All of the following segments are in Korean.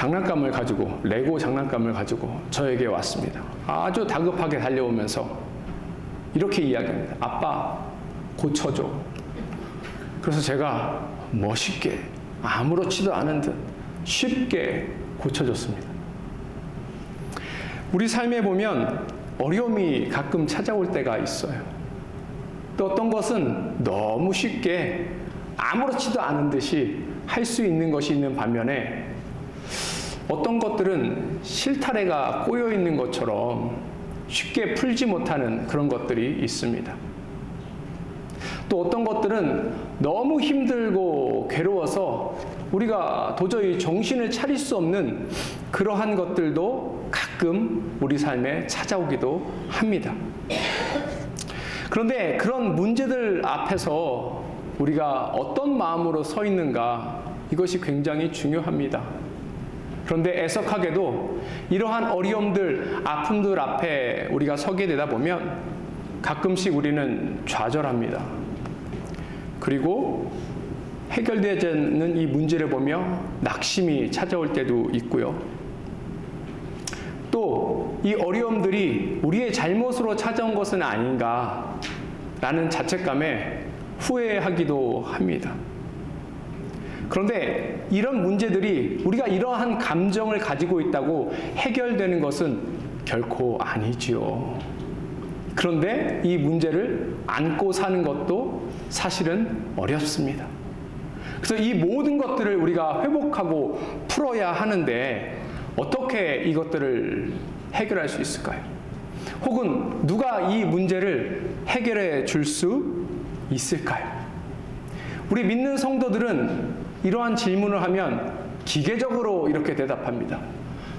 장난감을 가지고, 레고 장난감을 가지고 저에게 왔습니다. 아주 다급하게 달려오면서 이렇게 이야기합니다. 아빠, 고쳐줘. 그래서 제가 멋있게 아무렇지도 않은 듯 쉽게 고쳐줬습니다. 우리 삶에 보면 어려움이 가끔 찾아올 때가 있어요. 또 어떤 것은 너무 쉽게 아무렇지도 않은 듯이 할 수 있는 것이 있는 반면에 어떤 것들은 실타래가 꼬여 있는 것처럼 쉽게 풀지 못하는 그런 것들이 있습니다. 또 어떤 것들은 너무 힘들고 괴로워서 우리가 도저히 정신을 차릴 수 없는 그러한 것들도 가끔 우리 삶에 찾아오기도 합니다. 그런데 그런 문제들 앞에서 우리가 어떤 마음으로 서 있는가, 이것이 굉장히 중요합니다. 그런데 애석하게도 이러한 어려움들, 아픔들 앞에 우리가 서게 되다 보면 가끔씩 우리는 좌절합니다. 그리고 해결되지 않는 이 문제를 보며 낙심이 찾아올 때도 있고요. 또 이 어려움들이 우리의 잘못으로 찾아온 것은 아닌가라는 자책감에 후회하기도 합니다. 그런데 이런 문제들이 우리가 이러한 감정을 가지고 있다고 해결되는 것은 결코 아니지요. 그런데 이 문제를 안고 사는 것도 사실은 어렵습니다. 그래서 이 모든 것들을 우리가 회복하고 풀어야 하는데 어떻게 이것들을 해결할 수 있을까요? 혹은 누가 이 문제를 해결해 줄 수 있을까요? 우리 믿는 성도들은 이러한 질문을 하면 기계적으로 이렇게 대답합니다.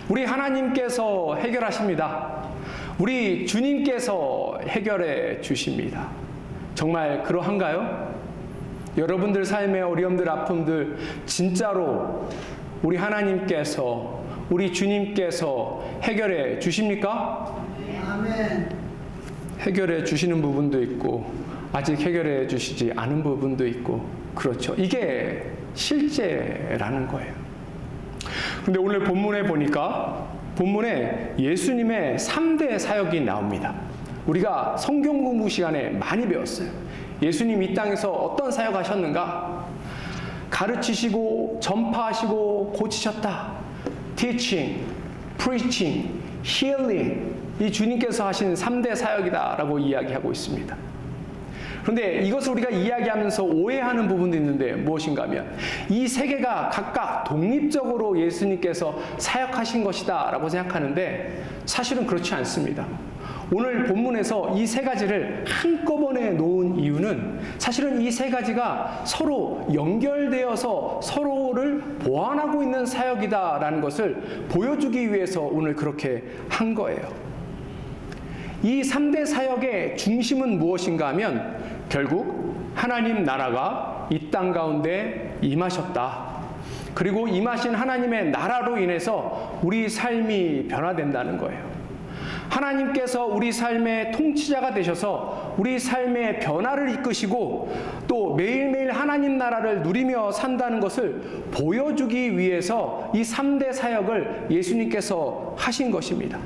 우리 하나님께서 해결하십니다. 우리 주님께서 해결해 주십니다. 정말 그러한가요? 여러분들 삶의 어려움들, 아픔들 진짜로 우리 하나님께서, 우리 주님께서 해결해 주십니까? 아멘. 해결해 주시는 부분도 있고 아직 해결해 주시지 않은 부분도 있고, 그렇죠. 이게 실제라는 거예요. 근데 오늘 본문에 보니까 본문에 예수님의 3대 사역이 나옵니다. 우리가 성경 공부 시간에 많이 배웠어요. 예수님 이 땅에서 어떤 사역 하셨는가? 가르치시고 전파하시고 고치셨다. Teaching, Preaching, Healing, 이 주님께서 하신 3대 사역이다라고 이야기하고 있습니다. 그런데 이것을 우리가 이야기하면서 오해하는 부분도 있는데 무엇인가 하면 이 세 개가 각각 독립적으로 예수님께서 사역하신 것이다 라고 생각하는데 사실은 그렇지 않습니다. 오늘 본문에서 이 세 가지를 한꺼번에 놓은 이유는 사실은 이 세 가지가 서로 연결되어서 서로를 보완하고 있는 사역이다라는 것을 보여주기 위해서 오늘 그렇게 한 거예요. 이 3대 사역의 중심은 무엇인가 하면 결국 하나님 나라가 이 땅 가운데 임하셨다. 그리고 임하신 하나님의 나라로 인해서 우리 삶이 변화된다는 거예요. 하나님께서 우리 삶의 통치자가 되셔서 우리 삶의 변화를 이끄시고 또 매일매일 하나님 나라를 누리며 산다는 것을 보여주기 위해서 이 3대 사역을 예수님께서 하신 것입니다.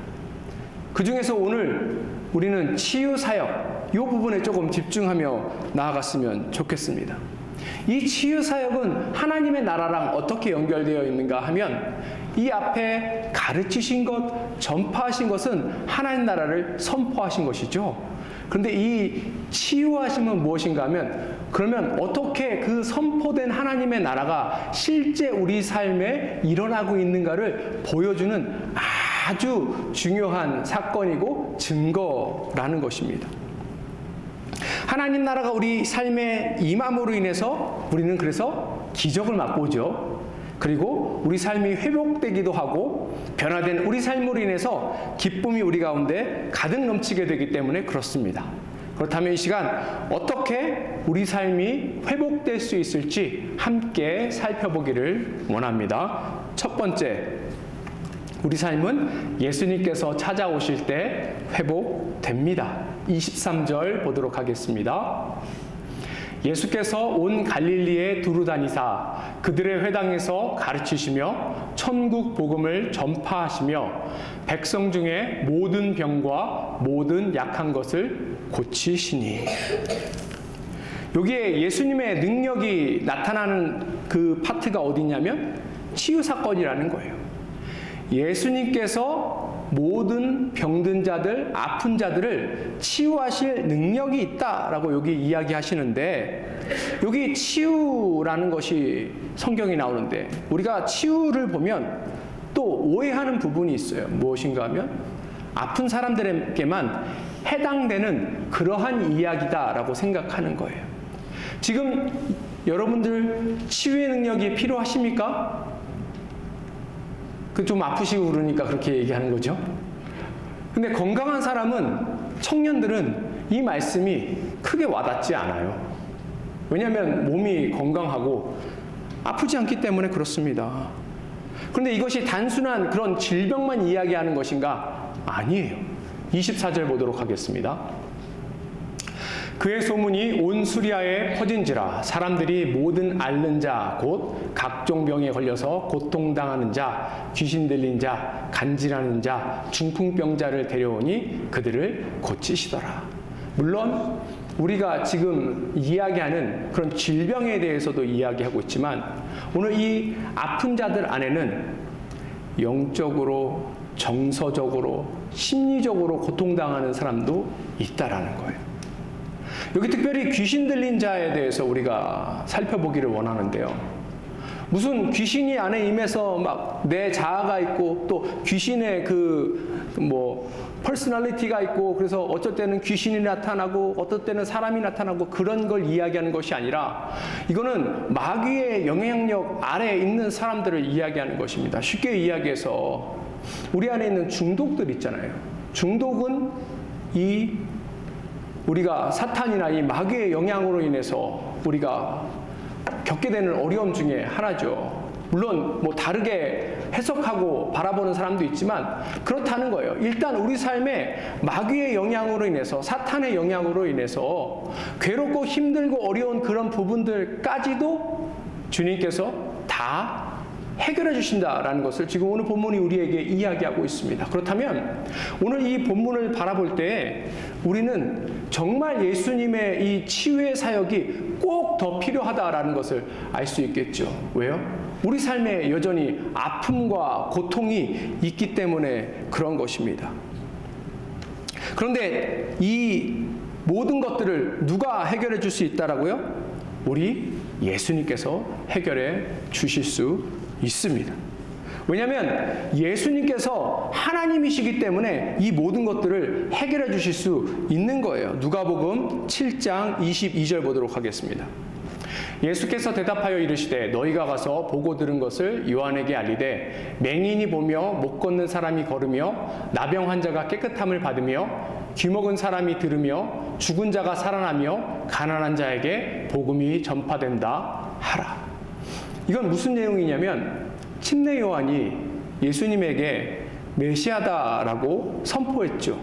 그 중에서 오늘 우리는 치유 사역, 이 부분에 조금 집중하며 나아갔으면 좋겠습니다. 이 치유 사역은 하나님의 나라랑 어떻게 연결되어 있는가 하면 이 앞에 가르치신 것, 전파하신 것은 하나님 나라를 선포하신 것이죠. 그런데 이 치유하심은 무엇인가 하면 그러면 어떻게 그 선포된 하나님의 나라가 실제 우리 삶에 일어나고 있는가를 보여주는 아주 중요한 사건이고 증거라는 것입니다. 하나님 나라가 우리 삶에 임함으로 인해서 우리는 그래서 기적을 맛보죠. 그리고 우리 삶이 회복되기도 하고 변화된 우리 삶으로 인해서 기쁨이 우리 가운데 가득 넘치게 되기 때문에 그렇습니다. 그렇다면 이 시간 어떻게 우리 삶이 회복될 수 있을지 함께 살펴보기를 원합니다. 첫 번째, 우리 삶은 예수님께서 찾아오실 때 회복됩니다. 23절 보도록 하겠습니다. 예수께서 온 갈릴리에 두루 다니사 그들의 회당에서 가르치시며 천국 복음을 전파하시며 백성 중에 모든 병과 모든 약한 것을 고치시니. 여기에 예수님의 능력이 나타나는 그 파트가 어디냐면 치유 사건이라는 거예요. 예수님께서 모든 병든 자들, 아픈 자들을 치유하실 능력이 있다라고 여기 이야기하시는데, 여기 치유라는 것이 성경이 나오는데 우리가 치유를 보면 또 오해하는 부분이 있어요. 무엇인가 하면 아픈 사람들에게만 해당되는 그러한 이야기다라고 생각하는 거예요. 지금 여러분들 치유의 능력이 필요하십니까? 좀 아프시고 그러니까 그렇게 얘기하는 거죠. 근데 건강한 사람은, 청년들은 이 말씀이 크게 와닿지 않아요. 왜냐하면 몸이 건강하고 아프지 않기 때문에 그렇습니다. 그런데 이것이 단순한 그런 질병만 이야기하는 것인가? 아니에요. 24절 보도록 하겠습니다. 그의 소문이 온 수리아에 퍼진지라 사람들이 모든 앓는 자 곧 각종 병에 걸려서 고통당하는 자, 귀신 들린 자, 간질하는 자, 중풍병자를 데려오니 그들을 고치시더라. 물론 우리가 지금 이야기하는 그런 질병에 대해서도 이야기하고 있지만 오늘 이 아픈 자들 안에는 영적으로, 정서적으로, 심리적으로 고통당하는 사람도 있다라는 거예요. 여기 특별히 귀신 들린 자에 대해서 우리가 살펴보기를 원하는데요. 무슨 귀신이 안에 임해서 막 내 자아가 있고 또 귀신의 퍼스널리티가 있고 그래서 어쩔 때는 귀신이 나타나고 어떨 때는 사람이 나타나고 그런 걸 이야기하는 것이 아니라 이거는 마귀의 영향력 아래에 있는 사람들을 이야기하는 것입니다. 쉽게 이야기해서 우리 안에 있는 중독들 있잖아요. 중독은 우리가 사탄이나 이 마귀의 영향으로 인해서 우리가 겪게 되는 어려움 중에 하나죠. 물론 다르게 해석하고 바라보는 사람도 있지만 그렇다는 거예요. 일단 우리 삶에 마귀의 영향으로 인해서, 사탄의 영향으로 인해서 괴롭고 힘들고 어려운 그런 부분들까지도 주님께서 다 해결해 주신다라는 것을 지금 오늘 본문이 우리에게 이야기하고 있습니다. 그렇다면 오늘 이 본문을 바라볼 때 우리는 정말 예수님의 이 치유의 사역이 꼭 더 필요하다라는 것을 알 수 있겠죠. 왜요? 우리 삶에 여전히 아픔과 고통이 있기 때문에 그런 것입니다. 그런데 이 모든 것들을 누가 해결해 줄 수 있다라고요? 우리 예수님께서 해결해 주실 수 있습니다. 왜냐하면 예수님께서 하나님이시기 때문에 이 모든 것들을 해결해 주실 수 있는 거예요. 누가복음 7장 22절 보도록 하겠습니다. 예수께서 대답하여 이르시되 너희가 가서 보고 들은 것을 요한에게 알리되 맹인이 보며 못 걷는 사람이 걸으며 나병 환자가 깨끗함을 받으며 귀먹은 사람이 들으며 죽은 자가 살아나며 가난한 자에게 복음이 전파된다 하라. 이건 무슨 내용이냐면 침례 요한이 예수님에게 메시아다라고 선포했죠.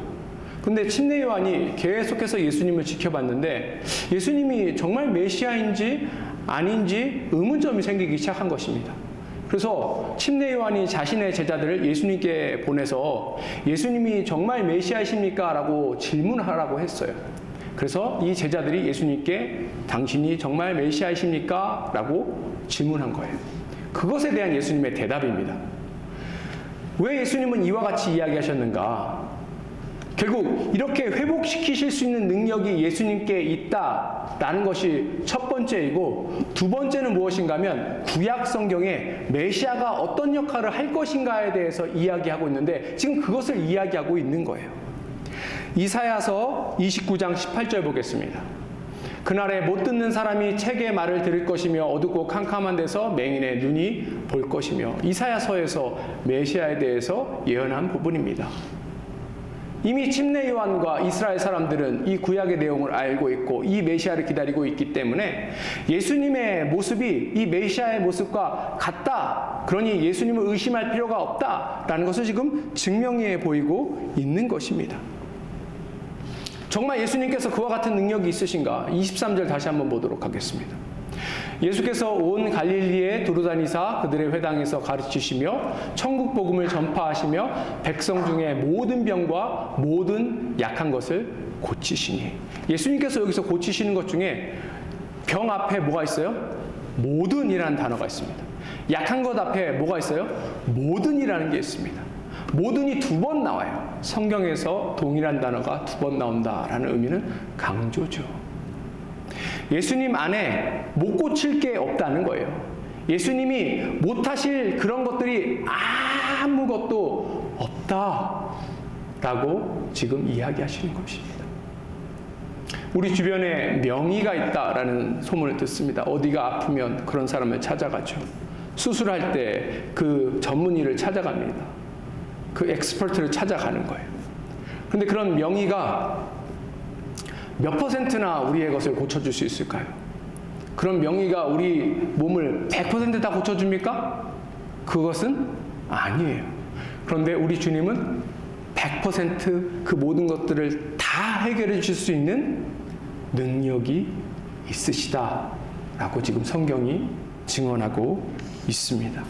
근데 침례 요한이 계속해서 예수님을 지켜봤는데 예수님이 정말 메시아인지 아닌지 의문점이 생기기 시작한 것입니다. 그래서 침례 요한이 자신의 제자들을 예수님께 보내서 예수님이 정말 메시아이십니까? 라고 질문하라고 했어요. 그래서 이 제자들이 예수님께 당신이 정말 메시아이십니까? 라고 질문한 거예요. 그것에 대한 예수님의 대답입니다. 왜 예수님은 이와 같이 이야기하셨는가? 결국 이렇게 회복시키실 수 있는 능력이 예수님께 있다라는 것이 첫 번째이고, 두 번째는 무엇인가 하면 구약 성경에 메시아가 어떤 역할을 할 것인가에 대해서 이야기하고 있는데 지금 그것을 이야기하고 있는 거예요. 이사야서 29장 18절 보겠습니다. 그날에 못 듣는 사람이 책의 말을 들을 것이며 어둡고 캄캄한 데서 맹인의 눈이 볼 것이며, 이사야서에서 메시아에 대해서 예언한 부분입니다. 이미 침례 요한과 이스라엘 사람들은 이 구약의 내용을 알고 있고 이 메시아를 기다리고 있기 때문에 예수님의 모습이 이 메시아의 모습과 같다, 그러니 예수님을 의심할 필요가 없다라는 것을 지금 증명해 보이고 있는 것입니다. 정말 예수님께서 그와 같은 능력이 있으신가? 23절 다시 한번 보도록 하겠습니다. 예수께서 온 갈릴리에 두루다니사 그들의 회당에서 가르치시며 천국 복음을 전파하시며 백성 중에 모든 병과 모든 약한 것을 고치시니. 예수님께서 여기서 고치시는 것 중에 병 앞에 뭐가 있어요? 모든이라는 단어가 있습니다. 약한 것 앞에 뭐가 있어요? 모든이라는 게 있습니다. 모든이 2번 나와요. 성경에서 동일한 단어가 2번 나온다라는 의미는 강조죠. 예수님 안에 못 고칠 게 없다는 거예요. 예수님이 못하실 그런 것들이 아무것도 없다라고 지금 이야기하시는 것입니다. 우리 주변에 명의가 있다라는 소문을 듣습니다. 어디가 아프면 그런 사람을 찾아가죠. 수술할 때 그 전문의를 찾아갑니다. 그 엑스퍼트를 찾아가는 거예요. 그런데 그런 명의가 몇 %나 우리의 것을 고쳐줄 수 있을까요? 그런 명의가 우리 몸을 100% 다 고쳐줍니까? 그것은 아니에요. 그런데 우리 주님은 100% 그 모든 것들을 다 해결해 줄 수 있는 능력이 있으시다라고 지금 성경이 증언하고 있습니다.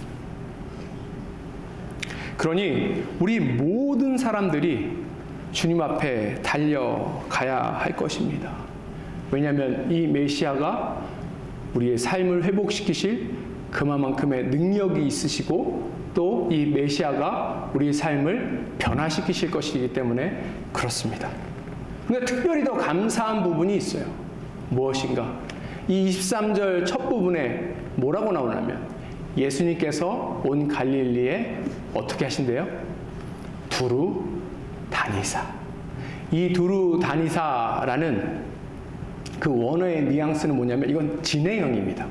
그러니 우리 모든 사람들이 주님 앞에 달려가야 할 것입니다. 왜냐하면 이 메시아가 우리의 삶을 회복시키실 그만큼의 능력이 있으시고 또 이 메시아가 우리의 삶을 변화시키실 것이기 때문에 그렇습니다. 근데 특별히 더 감사한 부분이 있어요. 무엇인가? 이 23절 첫 부분에 뭐라고 나오냐면 예수님께서 온 갈릴리에 어떻게 하신대요? 두루 다니사. 이 두루 다니사라는 그 원어의 뉘앙스는 뭐냐면 이건 진행형입니다.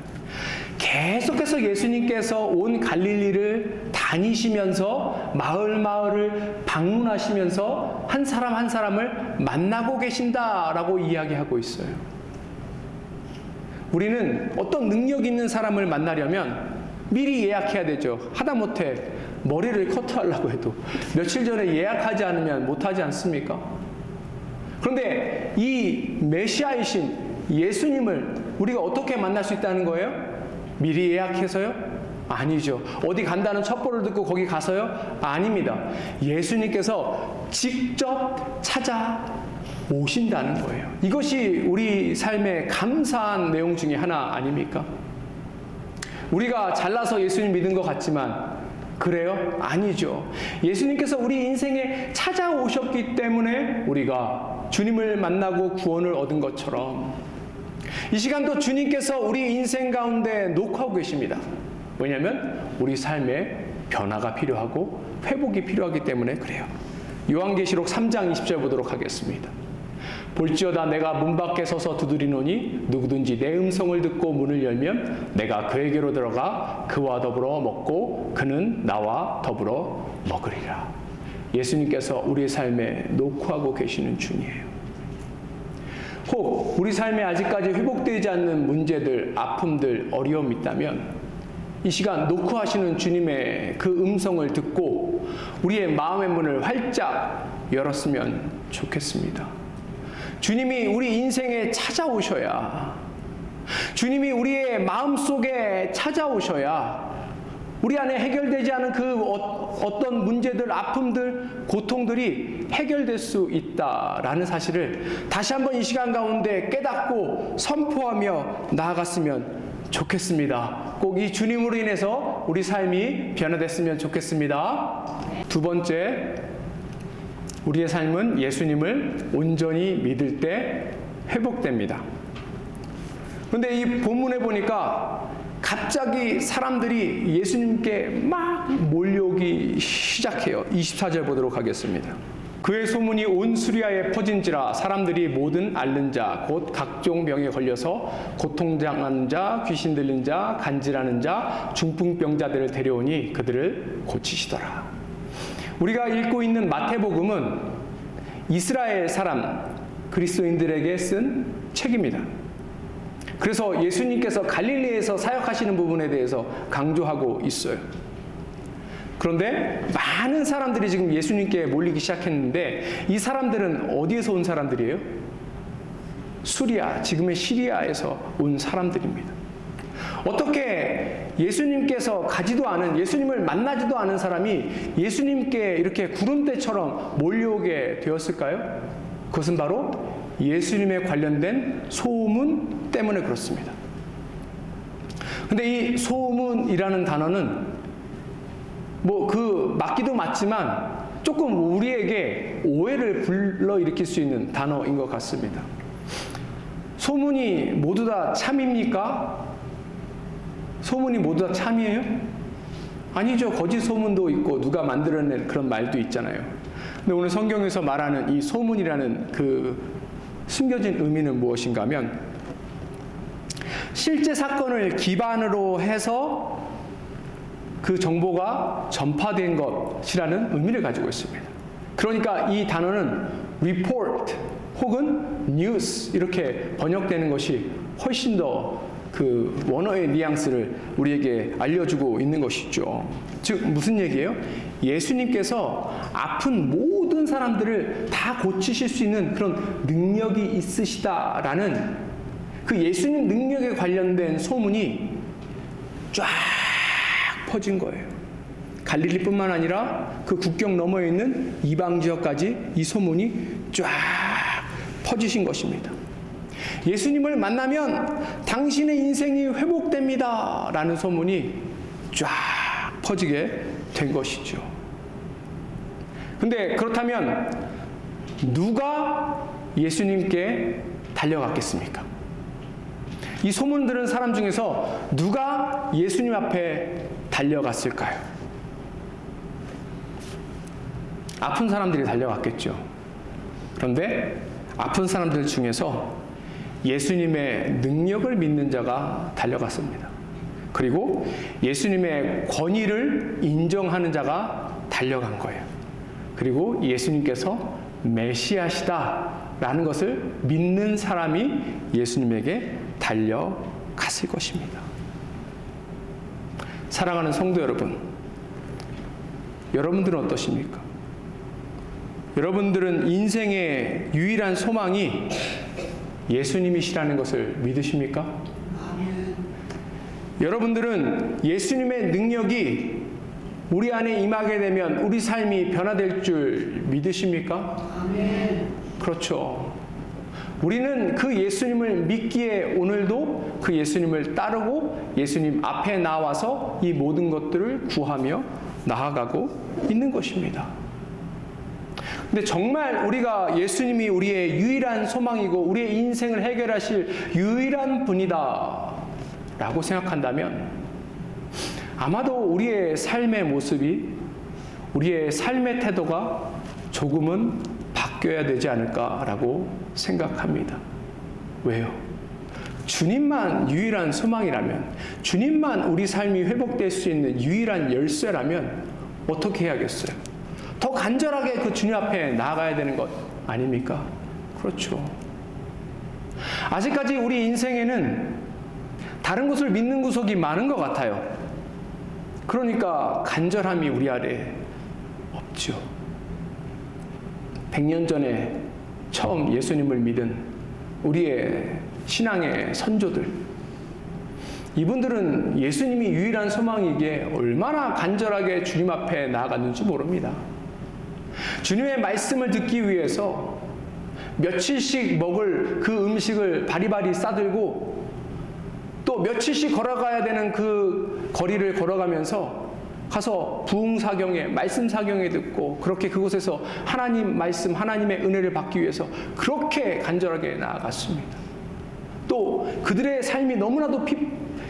계속해서 예수님께서 온 갈릴리를 다니시면서 마을을 방문하시면서 한 사람 한 사람을 만나고 계신다라고 이야기하고 있어요. 우리는 어떤 능력 있는 사람을 만나려면 미리 예약해야 되죠. 하다못해 머리를 커트하려고 해도 며칠 전에 예약하지 않으면 못하지 않습니까? 그런데 이 메시아이신 예수님을 우리가 어떻게 만날 수 있다는 거예요? 미리 예약해서요? 아니죠. 어디 간다는 첩보를 듣고 거기 가서요? 아닙니다. 예수님께서 직접 찾아오신다는 거예요. 이것이 우리 삶의 감사한 내용 중에 하나 아닙니까? 우리가 잘나서 예수님 믿은 것 같지만 그래요? 아니죠. 예수님께서 우리 인생에 찾아오셨기 때문에 우리가 주님을 만나고 구원을 얻은 것처럼 이 시간도 주님께서 우리 인생 가운데 녹화하고 계십니다. 왜냐하면 우리 삶에 변화가 필요하고 회복이 필요하기 때문에 그래요. 요한계시록 3장 20절 보도록 하겠습니다. 볼지어다 내가 문 밖에 서서 두드리노니 누구든지 내 음성을 듣고 문을 열면 내가 그에게로 들어가 그와 더불어 먹고 그는 나와 더불어 먹으리라. 예수님께서 우리의 삶에 녹화하고 계시는 중이에요. 혹 우리 삶에 아직까지 회복되지 않는 문제들, 아픔들, 어려움이 있다면 이 시간 녹화하시는 주님의 그 음성을 듣고 우리의 마음의 문을 활짝 열었으면 좋겠습니다. 주님이 우리 인생에 찾아오셔야, 주님이 우리의 마음속에 찾아오셔야 우리 안에 해결되지 않은 그 어떤 문제들, 아픔들, 고통들이 해결될 수 있다라는 사실을 다시 한번 이 시간 가운데 깨닫고 선포하며 나아갔으면 좋겠습니다. 꼭 이 주님으로 인해서 우리 삶이 변화됐으면 좋겠습니다. 두 번째, 우리의 삶은 예수님을 온전히 믿을 때 회복됩니다. 그런데 이 본문에 보니까 갑자기 사람들이 예수님께 막 몰려오기 시작해요. 24절 보도록 하겠습니다. 그의 소문이 온 수리아에 퍼진지라 사람들이 모든 앓는 자 곧 각종 병에 걸려서 고통당하는 자, 귀신 들린 자, 간질하는 자, 중풍병자들을 데려오니 그들을 고치시더라. 우리가 읽고 있는 마태복음은 이스라엘 사람 그리스도인들에게 쓴 책입니다. 그래서 예수님께서 갈릴리에서 사역하시는 부분에 대해서 강조하고 있어요. 그런데 많은 사람들이 지금 예수님께 몰리기 시작했는데 이 사람들은 어디에서 온 사람들이에요? 수리아, 지금의 시리아에서 온 사람들입니다. 어떻게 예수님께서 가지도 않은, 예수님을 만나지도 않은 사람이 예수님께 이렇게 구름대처럼 몰려오게 되었을까요? 그것은 바로 예수님에 관련된 소문 때문에 그렇습니다. 근데 이 소문이라는 단어는 맞기도 맞지만 조금 우리에게 오해를 불러일으킬 수 있는 단어인 것 같습니다. 소문이 모두 다 참입니까? 소문이 모두 다 참이에요? 아니죠. 거짓 소문도 있고 누가 만들어낸 그런 말도 있잖아요. 근데 오늘 성경에서 말하는 이 소문이라는 그 숨겨진 의미는 무엇인가 하면 실제 사건을 기반으로 해서 그 정보가 전파된 것이라는 의미를 가지고 있습니다. 그러니까 이 단어는 report 혹은 news 이렇게 번역되는 것이 훨씬 더 그 원어의 뉘앙스를 우리에게 알려주고 있는 것이죠. 즉 무슨 얘기예요? 예수님께서 아픈 모든 사람들을 다 고치실 수 있는 그런 능력이 있으시다라는 그 예수님 능력에 관련된 소문이 쫙 퍼진 거예요. 갈릴리뿐만 아니라 그 국경 너머에 있는 이방 지역까지 이 소문이 쫙 퍼지신 것입니다. 예수님을 만나면 당신의 인생이 회복됩니다 라는 소문이 쫙 퍼지게 된 것이죠. 근데 그렇다면 누가 예수님께 달려갔겠습니까? 이 소문 들은 사람 중에서 누가 예수님 앞에 달려갔을까요? 아픈 사람들이 달려갔겠죠. 그런데 아픈 사람들 중에서 예수님의 능력을 믿는 자가 달려갔습니다. 그리고 예수님의 권위를 인정하는 자가 달려간 거예요. 그리고 예수님께서 메시아시다라는 것을 믿는 사람이 예수님에게 달려갔을 것입니다. 사랑하는 성도 여러분, 여러분들은 어떠십니까? 여러분들은 인생의 유일한 소망이 예수님이시라는 것을 믿으십니까? 아멘. 여러분들은 예수님의 능력이 우리 안에 임하게 되면 우리 삶이 변화될 줄 믿으십니까? 아멘. 그렇죠. 우리는 그 예수님을 믿기에 오늘도 그 예수님을 따르고 예수님 앞에 나와서 이 모든 것들을 구하며 나아가고 있는 것입니다. 근데 정말 우리가 예수님이 우리의 유일한 소망이고 우리의 인생을 해결하실 유일한 분이다 라고 생각한다면 아마도 우리의 삶의 모습이, 우리의 삶의 태도가 조금은 바뀌어야 되지 않을까라고 생각합니다. 왜요? 주님만 유일한 소망이라면, 주님만 우리 삶이 회복될 수 있는 유일한 열쇠라면 어떻게 해야겠어요? 더 간절하게 그 주님 앞에 나아가야 되는 것 아닙니까? 그렇죠. 아직까지 우리 인생에는 다른 것을 믿는 구석이 많은 것 같아요. 그러니까 간절함이 우리 아래 없죠. 100년 전에 처음 예수님을 믿은 우리의 신앙의 선조들, 이분들은 예수님이 유일한 소망이기에 얼마나 간절하게 주님 앞에 나아갔는지 모릅니다. 주님의 말씀을 듣기 위해서 며칠씩 먹을 그 음식을 바리바리 싸들고 또 며칠씩 걸어가야 되는 그 거리를 걸어가면서 가서 부흥사경에, 말씀사경에 듣고 그렇게 그곳에서 하나님 말씀, 하나님의 은혜를 받기 위해서 그렇게 간절하게 나아갔습니다. 또 그들의 삶이 너무나도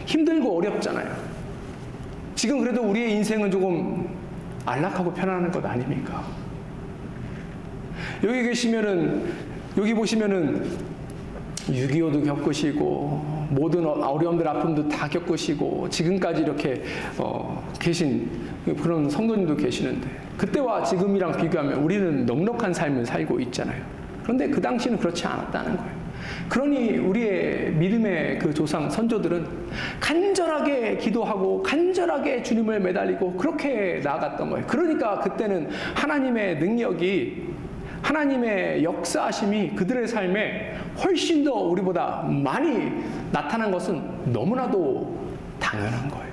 힘들고 어렵잖아요. 지금 그래도 우리의 인생은 조금 안락하고 편안한 것 아닙니까? 여기 보시면은 6.25도 겪으시고 모든 어려움들 아픔도 다 겪으시고 지금까지 이렇게 계신 그런 성도님도 계시는데 그때와 지금이랑 비교하면 우리는 넉넉한 삶을 살고 있잖아요. 그런데 그 당시는 그렇지 않았다는 거예요. 그러니 우리의 믿음의 그 조상 선조들은 간절하게 기도하고 간절하게 주님을 매달리고 그렇게 나아갔던 거예요. 그러니까 그때는 하나님의 능력이, 하나님의 역사하심이 그들의 삶에 훨씬 더 우리보다 많이 나타난 것은 너무나도 당연한 거예요.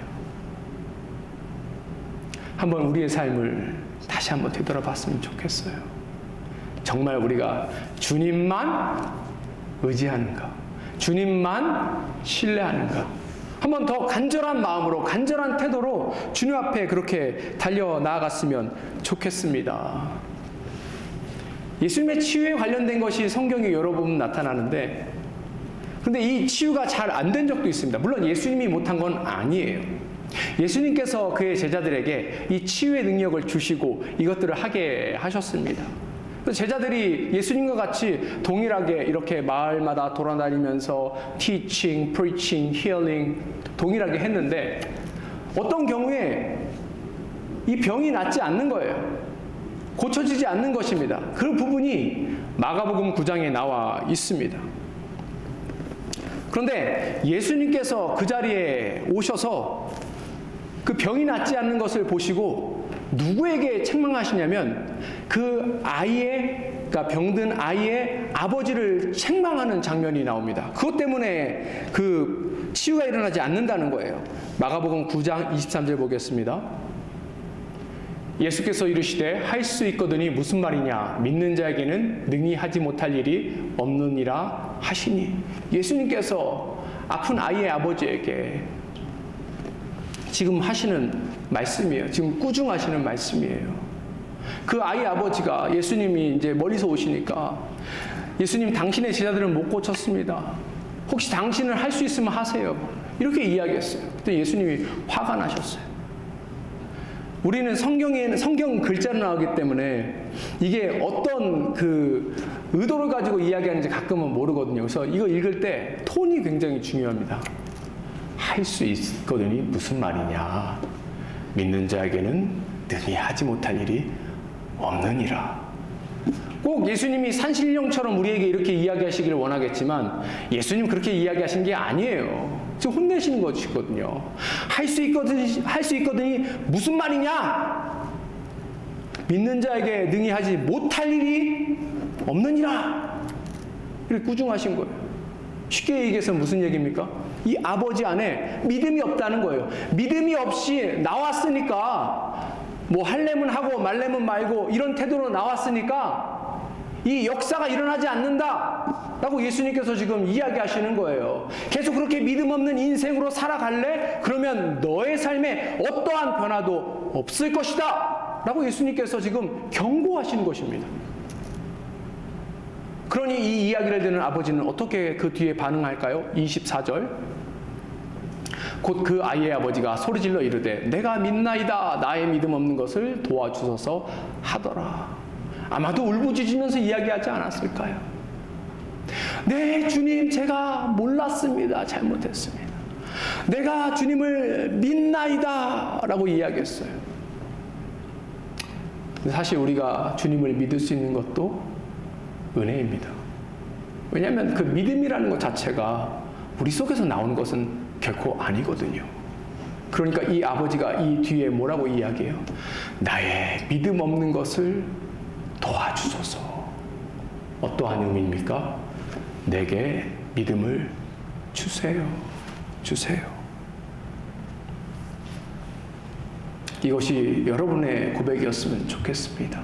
한번 우리의 삶을 다시 한번 되돌아봤으면 좋겠어요. 정말 우리가 주님만 의지하는가? 주님만 신뢰하는가? 한번 더 간절한 마음으로, 간절한 태도로 주님 앞에 그렇게 달려 나아갔으면 좋겠습니다. 예수님의 치유에 관련된 것이 성경에 여러 번 나타나는데, 근데 이 치유가 잘 안 된 적도 있습니다. 물론 예수님이 못한 건 아니에요. 예수님께서 그의 제자들에게 이 치유의 능력을 주시고 이것들을 하게 하셨습니다. 제자들이 예수님과 같이 동일하게 이렇게 마을마다 돌아다니면서 teaching, preaching, healing 동일하게 했는데 어떤 경우에 이 병이 낫지 않는 거예요. 고쳐지지 않는 것입니다. 그 부분이 마가복음 9장에 나와 있습니다. 그런데 예수님께서 그 자리에 오셔서 그 병이 낫지 않는 것을 보시고 누구에게 책망하시냐면 그 아이의, 그러니까 병든 아이의 아버지를 책망하는 장면이 나옵니다. 그것 때문에 그 치유가 일어나지 않는다는 거예요. 마가복음 9장 23절 보겠습니다. 예수께서 이르시되 할 수 있거든이 무슨 말이냐, 믿는 자에게는 능히 하지 못할 일이 없느니라 하시니, 예수님께서 아픈 아이의 아버지에게 지금 하시는 말씀이에요. 지금 꾸중하시는 말씀이에요. 그 아이 아버지가 예수님이 이제 멀리서 오시니까 예수님, 당신의 제자들은 못 고쳤습니다. 혹시 당신은 할 수 있으면 하세요. 이렇게 이야기했어요. 그때 예수님이 화가 나셨어요. 우리는 성경 글자로 나오기 때문에 이게 어떤 그 의도를 가지고 이야기하는지 가끔은 모르거든요. 그래서 이거 읽을 때 톤이 굉장히 중요합니다. 할 수 있거든이 무슨 말이냐. 믿는 자에게는 능히 하지 못할 일이 없느니라. 꼭 예수님이 산신령처럼 우리에게 이렇게 이야기하시기를 원하겠지만 예수님 그렇게 이야기하신 게 아니에요. 지금 혼내시는 것이거든요. 할 수 있거든이 무슨 말이냐? 믿는 자에게 능히 하지 못할 일이 없느니라. 이렇게 꾸중하신 거예요. 쉽게 얘기해서 무슨 얘기입니까? 이 아버지 안에 믿음이 없다는 거예요. 믿음이 없이 나왔으니까 뭐 할래면 하고 말래면 말고 이런 태도로 나왔으니까 이 역사가 일어나지 않는다 라고 예수님께서 지금 이야기하시는 거예요. 계속 그렇게 믿음 없는 인생으로 살아갈래? 그러면 너의 삶에 어떠한 변화도 없을 것이다 라고 예수님께서 지금 경고하시는 것입니다. 그러니 이 이야기를 듣는 아버지는 어떻게 그 뒤에 반응할까요? 24절. 곧 그 아이의 아버지가 소리질러 이르되 내가 믿나이다, 나의 믿음 없는 것을 도와주소서 하더라. 아마도 울부짖으면서 이야기하지 않았을까요? 네, 주님, 제가 몰랐습니다. 잘못했습니다. 내가 주님을 믿나이다 라고 이야기했어요. 사실 우리가 주님을 믿을 수 있는 것도 은혜입니다. 왜냐하면 그 믿음이라는 것 자체가 우리 속에서 나오는 것은 결코 아니거든요. 그러니까 이 아버지가 이 뒤에 뭐라고 이야기해요? 나의 믿음 없는 것을 도와주소서. 어떠한 의미입니까? 내게 믿음을 주세요. 주세요. 이것이 여러분의 고백이었으면 좋겠습니다.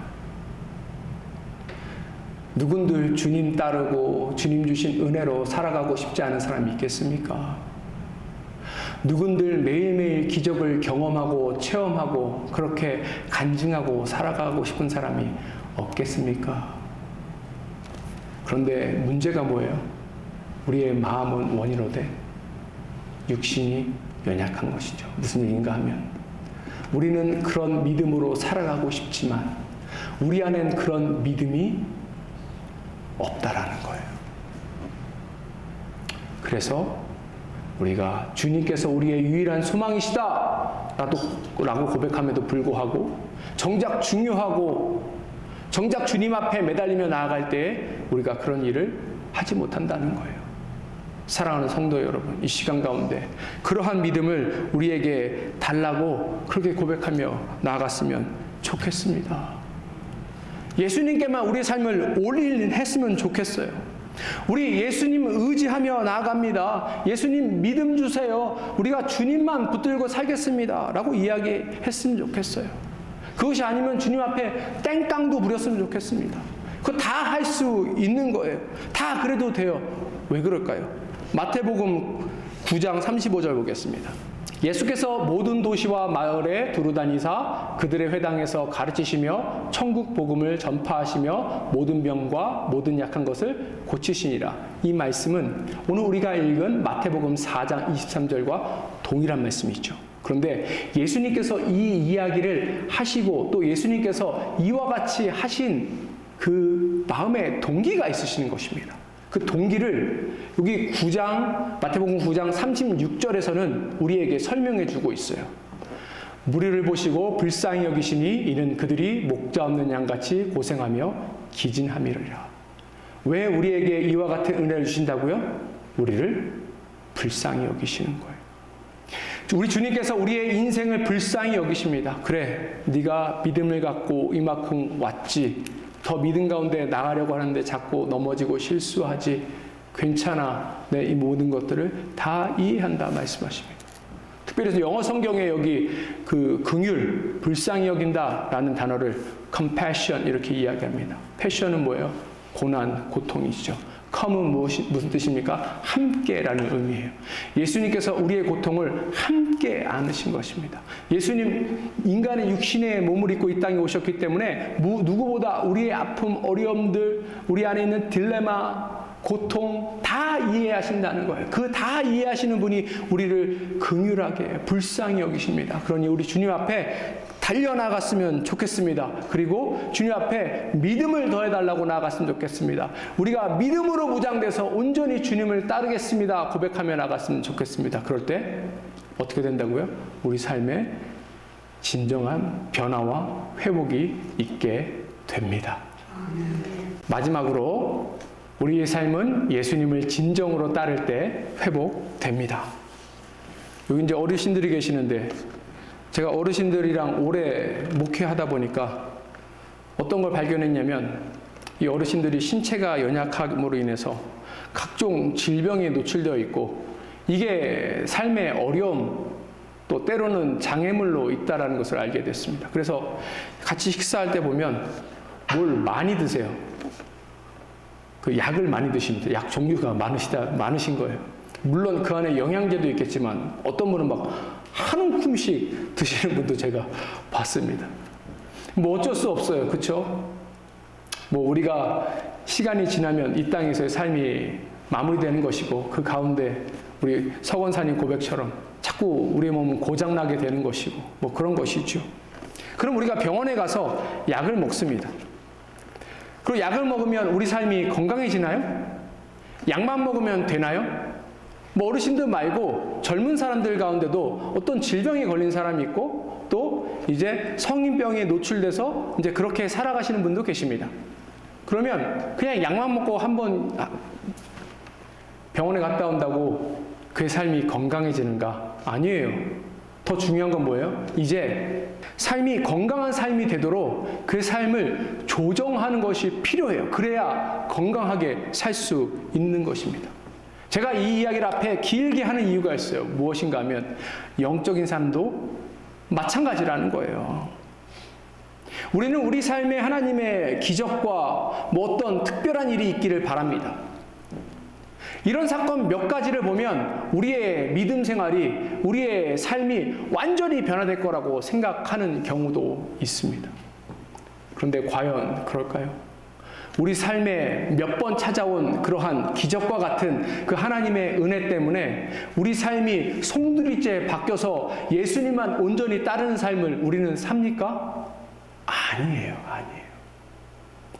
누군들 주님 따르고 주님 주신 은혜로 살아가고 싶지 않은 사람이 있겠습니까? 누군들 매일매일 기적을 경험하고 체험하고 그렇게 간증하고 살아가고 싶은 사람이 없겠습니까? 그런데 문제가 뭐예요? 우리의 마음은 원이로되 육신이 연약한 것이죠. 무슨 얘기인가 하면 우리는 그런 믿음으로 살아가고 싶지만 우리 안엔 그런 믿음이 없다라는 거예요. 그래서 우리가 주님께서 우리의 유일한 소망이시다 라고 고백함에도 불구하고 정작 중요하고 정작 주님 앞에 매달리며 나아갈 때 우리가 그런 일을 하지 못한다는 거예요. 사랑하는 성도 여러분, 이 시간 가운데 그러한 믿음을 우리에게 달라고 그렇게 고백하며 나아갔으면 좋겠습니다. 예수님께만 우리의 삶을 올인했으면 좋겠어요. 우리 예수님 의지하며 나아갑니다. 예수님 믿음 주세요. 우리가 주님만 붙들고 살겠습니다. 라고 이야기했으면 좋겠어요. 그것이 아니면 주님 앞에 땡깡도 부렸으면 좋겠습니다. 그거 다 할 수 있는 거예요. 다 그래도 돼요. 왜 그럴까요? 마태복음 9장 35절 보겠습니다. 예수께서 모든 도시와 마을에 두루다니사 그들의 회당에서 가르치시며 천국 복음을 전파하시며 모든 병과 모든 약한 것을 고치시니라. 이 말씀은 오늘 우리가 읽은 마태복음 4장 23절과 동일한 말씀이죠. 그런데 예수님께서 이 이야기를 하시고 또 예수님께서 이와 같이 하신 그 마음의 동기가 있으시는 것입니다. 그 동기를 여기 마태복음 9장 36절에서는 우리에게 설명해 주고 있어요. 무리를 보시고 불쌍히 여기시니 이는 그들이 목자 없는 양같이 고생하며 기진함이리라. 왜 우리에게 이와 같은 은혜를 주신다고요? 우리를 불쌍히 여기시는 거예요. 우리 주님께서 우리의 인생을 불쌍히 여기십니다. 그래, 네가 믿음을 갖고 이만큼 왔지. 더 믿음 가운데 나가려고 하는데 자꾸 넘어지고 실수하지. 괜찮아. 내 이 모든 것들을 다 이해한다 말씀하십니다. 특별히 영어 성경에 여기 그 긍휼, 불쌍히 여긴다라는 단어를 compassion 이렇게 이야기합니다. passion은 뭐예요? 고난, 고통이죠. come은 무슨 뜻입니까? 함께라는 의미예요. 예수님께서 우리의 고통을 함께 안으신 것입니다. 예수님 인간의 육신의 몸을 입고 이 땅에 오셨기 때문에 누구보다 우리의 아픔, 어려움들, 우리 안에 있는 딜레마, 고통 다 이해하신다는 거예요. 그 다 이해하시는 분이 우리를 긍휼하게 불쌍히 여기십니다. 그러니 우리 주님 앞에 달려나갔으면 좋겠습니다. 그리고 주님 앞에 믿음을 더해달라고 나아갔으면 좋겠습니다. 우리가 믿음으로 무장돼서 온전히 주님을 따르겠습니다. 고백하며 나갔으면 좋겠습니다. 그럴 때 어떻게 된다고요? 우리 삶에 진정한 변화와 회복이 있게 됩니다. 마지막으로 우리의 삶은 예수님을 진정으로 따를 때 회복됩니다. 여기 이제 어르신들이 계시는데 제가 어르신들이랑 오래 목회하다 보니까 어떤 걸 발견했냐면 이 어르신들이 신체가 연약함으로 인해서 각종 질병에 노출되어 있고 이게 삶의 어려움 또 때로는 장애물로 있다는 것을 알게 됐습니다. 그래서 같이 식사할 때 보면 뭘 많이 드세요. 그 약을 많이 드십니다. 약 종류가 많으신 거예요. 물론 그 안에 영양제도 있겠지만 어떤 분은 막 한 움큼씩 드시는 분도 제가 봤습니다. 뭐 어쩔 수 없어요. 그렇죠? 뭐 우리가 시간이 지나면 이 땅에서의 삶이 마무리되는 것이고 그 가운데 우리 서건사님 고백처럼 자꾸 우리의 몸은 고장나게 되는 것이고 뭐 그런 것이죠. 그럼 우리가 병원에 가서 약을 먹습니다. 그리고 약을 먹으면 우리 삶이 건강해지나요? 약만 먹으면 되나요? 뭐 어르신들 말고 젊은 사람들 가운데도 어떤 질병에 걸린 사람이 있고 또 이제 성인병에 노출돼서 이제 그렇게 살아가시는 분도 계십니다. 그러면 그냥 약만 먹고 한번 병원에 갔다 온다고 그의 삶이 건강해지는가? 아니에요. 더 중요한 건 뭐예요? 이제 삶이 건강한 삶이 되도록 그 삶을 조정하는 것이 필요해요. 그래야 건강하게 살 수 있는 것입니다. 제가 이 이야기를 앞에 길게 하는 이유가 있어요. 무엇인가 하면 영적인 삶도 마찬가지라는 거예요. 우리는 우리 삶에 하나님의 기적과 뭐 어떤 특별한 일이 있기를 바랍니다. 이런 사건 몇 가지를 보면 우리의 믿음 생활이, 우리의 삶이 완전히 변화될 거라고 생각하는 경우도 있습니다. 그런데 과연 그럴까요? 우리 삶에 몇 번 찾아온 그러한 기적과 같은 그 하나님의 은혜 때문에 우리 삶이 송두리째 바뀌어서 예수님만 온전히 따르는 삶을 우리는 삽니까? 아니에요.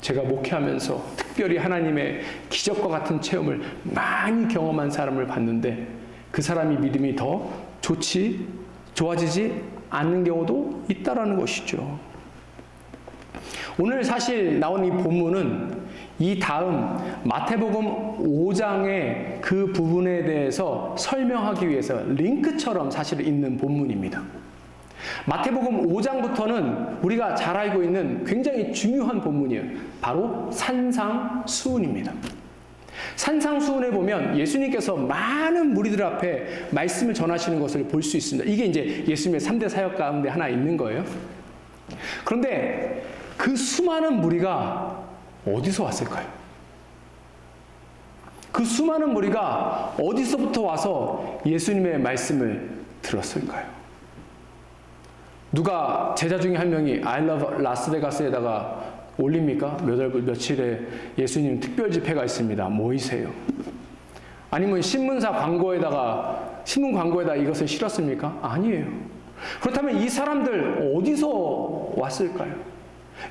제가 목회하면서 특별히 하나님의 기적과 같은 체험을 많이 경험한 사람을 봤는데 그 사람이 믿음이 더 좋아지지 않는 경우도 있다라는 것이죠. 오늘 사실 나온 이 본문은 이 다음 마태복음 5장의 그 부분에 대해서 설명하기 위해서 링크처럼 사실 있는 본문입니다. 마태복음 5장부터는 우리가 잘 알고 있는 굉장히 중요한 본문이에요. 바로 산상수훈입니다. 산상수훈에 보면 예수님께서 많은 무리들 앞에 말씀을 전하시는 것을 볼 수 있습니다. 이게 이제 예수님의 3대 사역 가운데 하나 있는 거예요. 그런데 그 수많은 무리가 어디서 왔을까요? 그 수많은 무리가 어디서부터 와서 예수님의 말씀을 들었을까요? 누가 제자 중에 한 명이 I love 라스베가스에다가 올립니까? 몇 월 며칠에 예수님 특별 집회가 있습니다. 모이세요. 아니면 신문 광고에다 이것을 실었습니까? 아니에요. 그렇다면 이 사람들 어디서 왔을까요?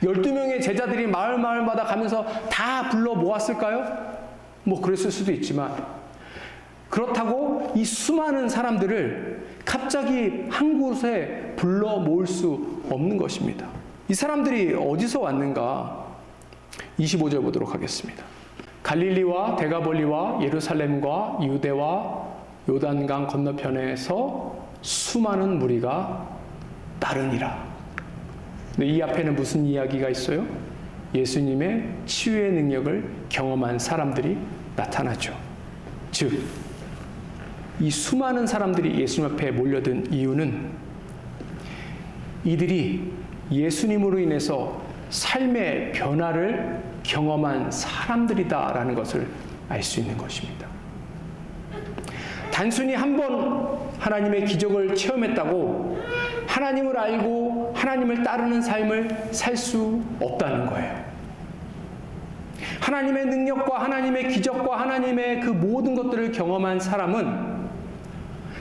12명의 제자들이 마을마다 가면서 다 불러 모았을까요? 뭐 그랬을 수도 있지만, 그렇다고 이 수많은 사람들을 갑자기 한 곳에 불러 모을 수 없는 것입니다. 이 사람들이 어디서 왔는가? 25절 보도록 하겠습니다. 갈릴리와 데가볼리와 예루살렘과 유대와 요단강 건너편에서 수많은 무리가 따르니라. 근데 이 앞에는 무슨 이야기가 있어요? 예수님의 치유의 능력을 경험한 사람들이 나타나죠. 즉, 이 수많은 사람들이 예수님 앞에 몰려든 이유는 이들이 예수님으로 인해서 삶의 변화를 경험한 사람들이다라는 것을 알 수 있는 것입니다. 단순히 한 번 하나님의 기적을 체험했다고 하나님을 알고 하나님을 따르는 삶을 살 수 없다는 거예요. 하나님의 능력과 하나님의 기적과 하나님의 그 모든 것들을 경험한 사람은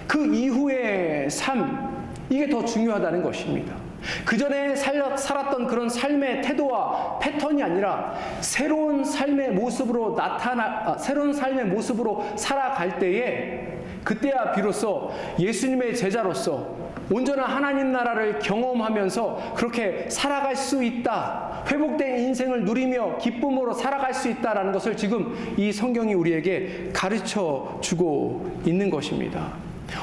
그 이후의 삶, 이게 더 중요하다는 것입니다. 그 전에 살았던 그런 삶의 태도와 패턴이 아니라 새로운 삶의 모습으로 살아갈 때에, 그때야 비로소 예수님의 제자로서 온전한 하나님 나라를 경험하면서 그렇게 살아갈 수 있다, 회복된 인생을 누리며 기쁨으로 살아갈 수 있다라는 것을 지금 이 성경이 우리에게 가르쳐 주고 있는 것입니다.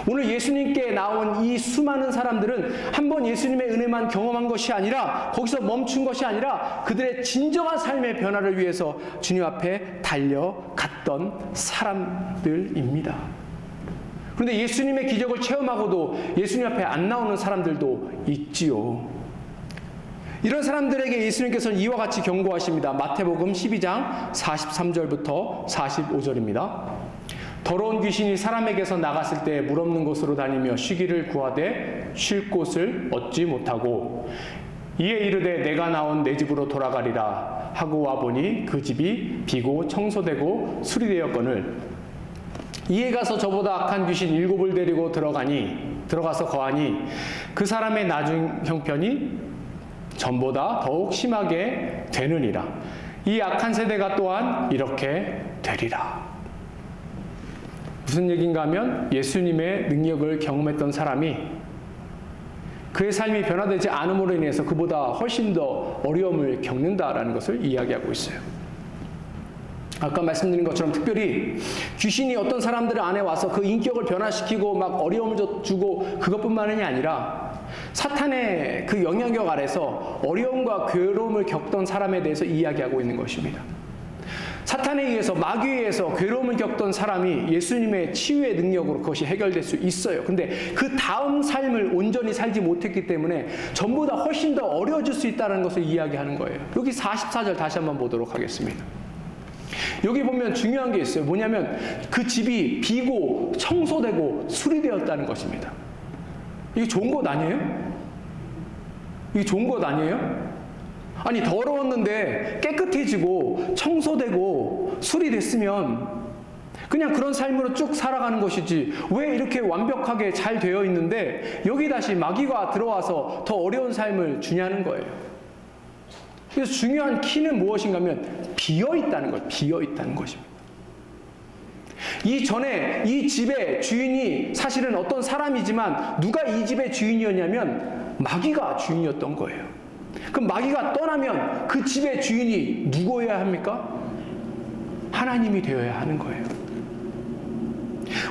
오늘 예수님께 나온 이 수많은 사람들은 한번 예수님의 은혜만 경험한 것이 아니라, 거기서 멈춘 것이 아니라 그들의 진정한 삶의 변화를 위해서 주님 앞에 달려갔던 사람들입니다. 그런데 예수님의 기적을 체험하고도 예수님 앞에 안 나오는 사람들도 있지요. 이런 사람들에게 예수님께서는 이와 같이 경고하십니다. 마태복음 12장 43절부터 45절입니다. 더러운 귀신이 사람에게서 나갔을 때 물 없는 곳으로 다니며 쉬기를 구하되 쉴 곳을 얻지 못하고, 이에 이르되 내가 나온 내 집으로 돌아가리라 하고 와보니 그 집이 비고 청소되고 수리되었거늘, 이에 가서 저보다 악한 귀신 7을 데리고 들어가서 거하니 그 사람의 나중 형편이 전보다 더욱 심하게 되느니라. 이 악한 세대가 또한 이렇게 되리라. 무슨 얘기인가 하면 예수님의 능력을 경험했던 사람이 그의 삶이 변화되지 않음으로 인해서 그보다 훨씬 더 어려움을 겪는다라는 것을 이야기하고 있어요. 아까 말씀드린 것처럼 특별히 귀신이 어떤 사람들 안에 와서 그 인격을 변화시키고 막 어려움을 주고 그것뿐만이 아니라 사탄의 그 영향력 아래서 어려움과 괴로움을 겪던 사람에 대해서 이야기하고 있는 것입니다. 사탄에 의해서, 마귀에 의해서 괴로움을 겪던 사람이 예수님의 치유의 능력으로 그것이 해결될 수 있어요. 근데 그 다음 삶을 온전히 살지 못했기 때문에 전보다 훨씬 더 어려워질 수 있다는 것을 이야기하는 거예요. 여기 44절 다시 한번 보도록 하겠습니다. 여기 보면 중요한 게 있어요. 뭐냐면 그 집이 비고 청소되고 수리되었다는 것입니다. 이게 좋은 것 아니에요? 이게 좋은 것 아니에요? 아니, 더러웠는데 깨끗해지고 청소되고 수리됐으면 그냥 그런 삶으로 쭉 살아가는 것이지, 왜 이렇게 완벽하게 잘 되어 있는데 여기 다시 마귀가 들어와서 더 어려운 삶을 주냐는 거예요. 그래서 중요한 키는 무엇인가 하면 비어있다는 거예요. 비어있다는 것입니다. 이전에 이 집의 주인이 사실은 어떤 사람이지만 누가 이 집의 주인이었냐면 마귀가 주인이었던 거예요. 그럼 마귀가 떠나면 그 집의 주인이 누구여야 합니까? 하나님이 되어야 하는 거예요.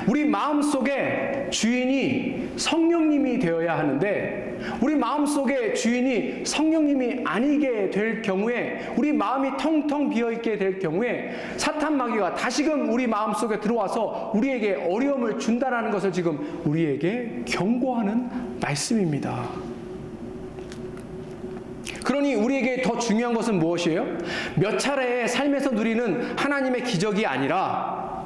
우리 마음속에 주인이 성령님이 되어야 하는데, 우리 마음속에 주인이 성령님이 아니게 될 경우에, 우리 마음이 텅텅 비어있게 될 경우에 사탄 마귀가 다시금 우리 마음속에 들어와서 우리에게 어려움을 준다는 것을 지금 우리에게 경고하는 말씀입니다. 그러니 우리에게 더 중요한 것은 무엇이에요? 몇 차례의 삶에서 누리는 하나님의 기적이 아니라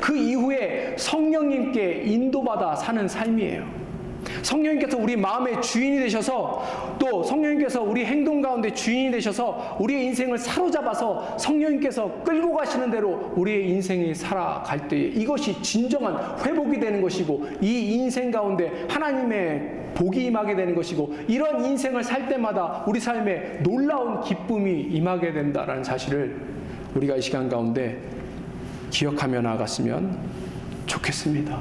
그 이후에 성령님께 인도받아 사는 삶이에요. 성령님께서 우리 마음의 주인이 되셔서, 또 성령님께서 우리 행동 가운데 주인이 되셔서 우리의 인생을 사로잡아서 성령님께서 끌고 가시는 대로 우리의 인생이 살아갈 때에 이것이 진정한 회복이 되는 것이고, 이 인생 가운데 하나님의 복이 임하게 되는 것이고, 이런 인생을 살 때마다 우리 삶에 놀라운 기쁨이 임하게 된다는 사실을 우리가 이 시간 가운데 기억하며 나아갔으면 좋겠습니다.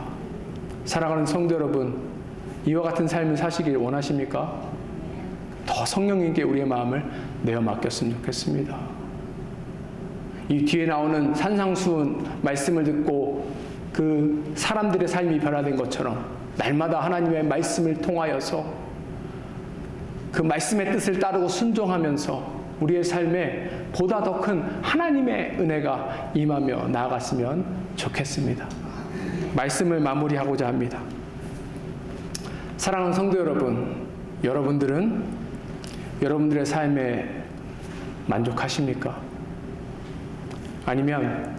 사랑하는 성도 여러분, 이와 같은 삶을 사시길 원하십니까? 더 성령님께 우리의 마음을 내어 맡겼으면 좋겠습니다. 이 뒤에 나오는 산상수훈 말씀을 듣고 그 사람들의 삶이 변화된 것처럼 날마다 하나님의 말씀을 통하여서 그 말씀의 뜻을 따르고 순종하면서 우리의 삶에 보다 더 큰 하나님의 은혜가 임하며 나아갔으면 좋겠습니다. 말씀을 마무리하고자 합니다. 사랑하는 성도 여러분, 여러분들은 여러분들의 삶에 만족하십니까? 아니면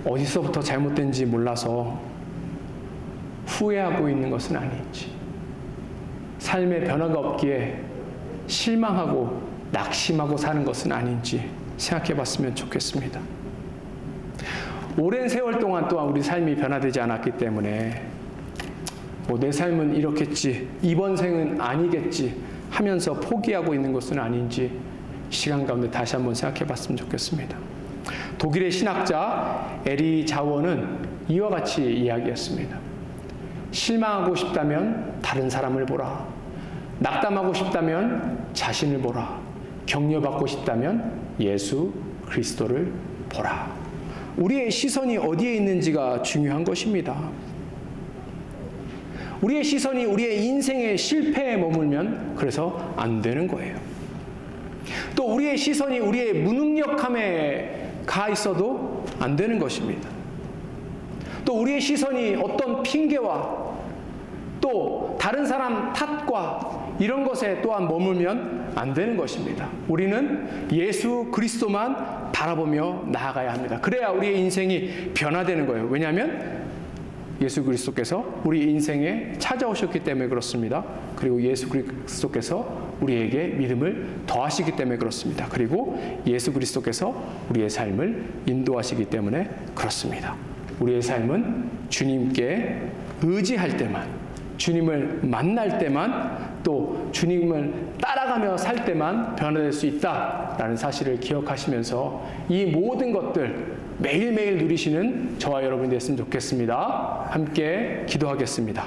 어디서부터 잘못된지 몰라서 후회하고 있는 것은 아닌지, 삶에 변화가 없기에 실망하고 낙심하고 사는 것은 아닌지 생각해 봤으면 좋겠습니다. 오랜 세월 동안 또한 우리 삶이 변화되지 않았기 때문에 내 삶은 이렇겠지, 이번 생은 아니겠지 하면서 포기하고 있는 것은 아닌지 시간 가운데 다시 한번 생각해 봤으면 좋겠습니다. 독일의 신학자 에리 자원은 이와 같이 이야기했습니다. 실망하고 싶다면 다른 사람을 보라. 낙담하고 싶다면 자신을 보라. 격려받고 싶다면 예수 그리스도를 보라. 우리의 시선이 어디에 있는지가 중요한 것입니다. 우리의 시선이 우리의 인생의 실패에 머물면 그래서 안 되는 거예요. 또 우리의 시선이 우리의 무능력함에 가 있어도 안 되는 것입니다. 또 우리의 시선이 어떤 핑계와 또 다른 사람 탓과 이런 것에 또한 머물면 안 되는 것입니다. 우리는 예수 그리스도만 바라보며 나아가야 합니다. 그래야 우리의 인생이 변화되는 거예요. 왜냐하면 예수 그리스도께서 우리 인생에 찾아오셨기 때문에 그렇습니다. 그리고 예수 그리스도께서 우리에게 믿음을 더하시기 때문에 그렇습니다. 그리고 예수 그리스도께서 우리의 삶을 인도하시기 때문에 그렇습니다. 우리의 삶은 주님께 의지할 때만, 주님을 만날 때만, 또 주님을 따라가며 살 때만 변화될 수 있다라는 사실을 기억하시면서 이 모든 것들 매일매일 누리시는 저와 여러분이 됐으면 좋겠습니다. 함께 기도하겠습니다.